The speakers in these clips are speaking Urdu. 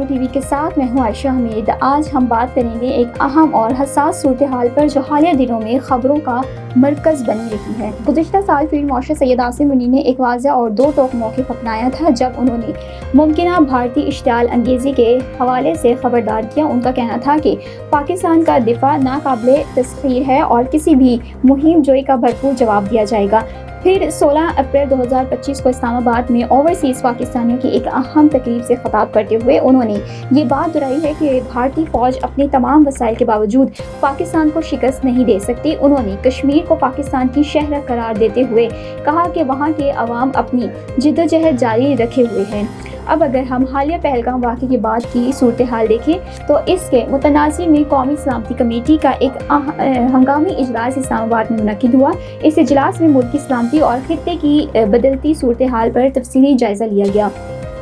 اردو ٹی وی کے ساتھ میں ہوں عائشہ حمید۔ آج ہم بات کریں گے ایک اہم اور حساس صورتحال پر جو حالیہ دنوں میں خبروں کا مرکز بنی رہی ہے۔ گزشتہ سال فیلڈ مارشل سید عاصم منی نے ایک واضح اور دو ٹوک موقف اپنایا تھا جب انہوں نے ممکنہ بھارتی اشتعال انگیزی کے حوالے سے خبردار کیا۔ ان کا کہنا تھا کہ پاکستان کا دفاع ناقابل تسخیر ہے اور کسی بھی مہم جوئی کا بھرپور جواب دیا جائے گا۔ پھر 16 اپریل 2025 کو اسلام آباد میں اوورسیز پاکستانیوں کی ایک اہم تقریب سے خطاب کرتے ہوئے انہوں نے یہ بات دہرائی ہے کہ بھارتی فوج اپنے تمام وسائل کے باوجود پاکستان کو شکست نہیں دے سکتی۔ انہوں نے کشمیر کو پاکستان کی شہر قرار دیتے ہوئے کہا کہ وہاں کے عوام اپنی جدوجہد جاری رکھے ہوئے ہیں۔ اب اگر ہم حالیہ پہلگام واقعے کے بعد کی صورتحال دیکھیں تو اس کے متناظرین میں قومی سلامتی کمیٹی کا ایک ہنگامی اجلاس اسلام آباد میں منعقد ہوا۔ اس اجلاس میں ملک کی سلامتی اور خطے کی بدلتی صورتحال پر تفصیلی جائزہ لیا گیا۔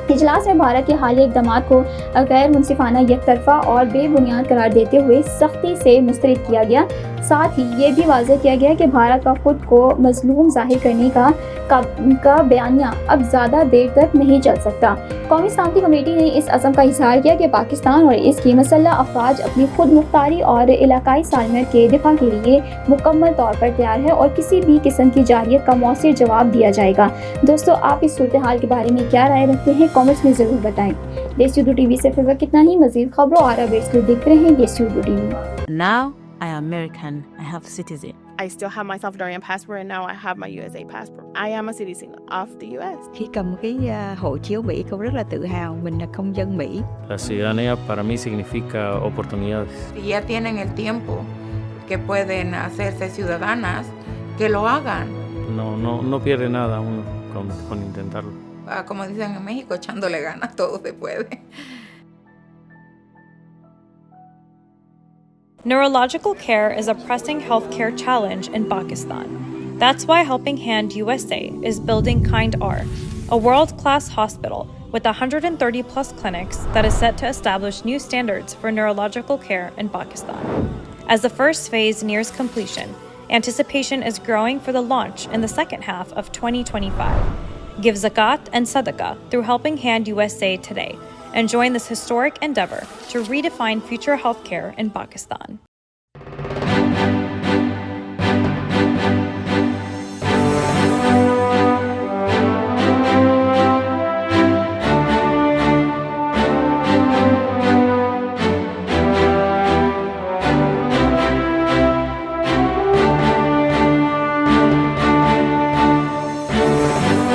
اجلاس میں بھارت کے حالیہ اقدامات کو غیر منصفانہ، یک طرفہ اور بے بنیاد قرار دیتے ہوئے سختی سے مسترد کیا گیا۔ ساتھ ہی یہ بھی واضح کیا گیا کہ بھارت کا خود کو مظلوم ظاہر کرنے کا بیانیہ اب زیادہ دیر تک نہیں چل سکتا۔ قومی سلامتی کمیٹی نے اس عزم کا اظہار کیا کہ پاکستان اور اس کی مسلح افواج اپنی خود مختاری اور علاقائی سالمیت کے دفاع کے لیے مکمل طور پر تیار ہے اور کسی بھی قسم کی جارحیت کا مؤثر جواب دیا جائے گا۔ دوستو، آپ اس صورتحال کے بارے میں کیا رائے رکھتے ہیں؟ کامنٹس میں ضرور بتائیں۔ دیسی اردو ٹی وی سے فی الوقت اتنا ہی۔ مزید خبروں اور اپڈیٹس کے لیے دیکھتے رہیں دیسی Urdu T V. Now I am American. I have citizen. I still have my Salvadorian passport and now I have my USA passport. I am a citizen of the US. Khi cầm cái hộ chiếu Mỹ, con rất là tự hào mình là công dân Mỹ. La ciudadanía para mí significa oportunidades. Si ya tienen el tiempo que pueden hacerse ciudadanas, que lo hagan. No pierde nada uno con intentarlo. Como dicen en México, echándole ganas, todo se puede. Neurological care is a pressing healthcare challenge in Pakistan. That's why Helping Hand USA is building Kind R, a world-class hospital with 130 plus clinics that is set to establish new standards for neurological care in Pakistan. As the first phase nears completion, anticipation is growing for the launch in the second half of 2025. Give zakat and sadaqah through Helping Hand USA today and join this historic endeavor to redefine future healthcare in Pakistan.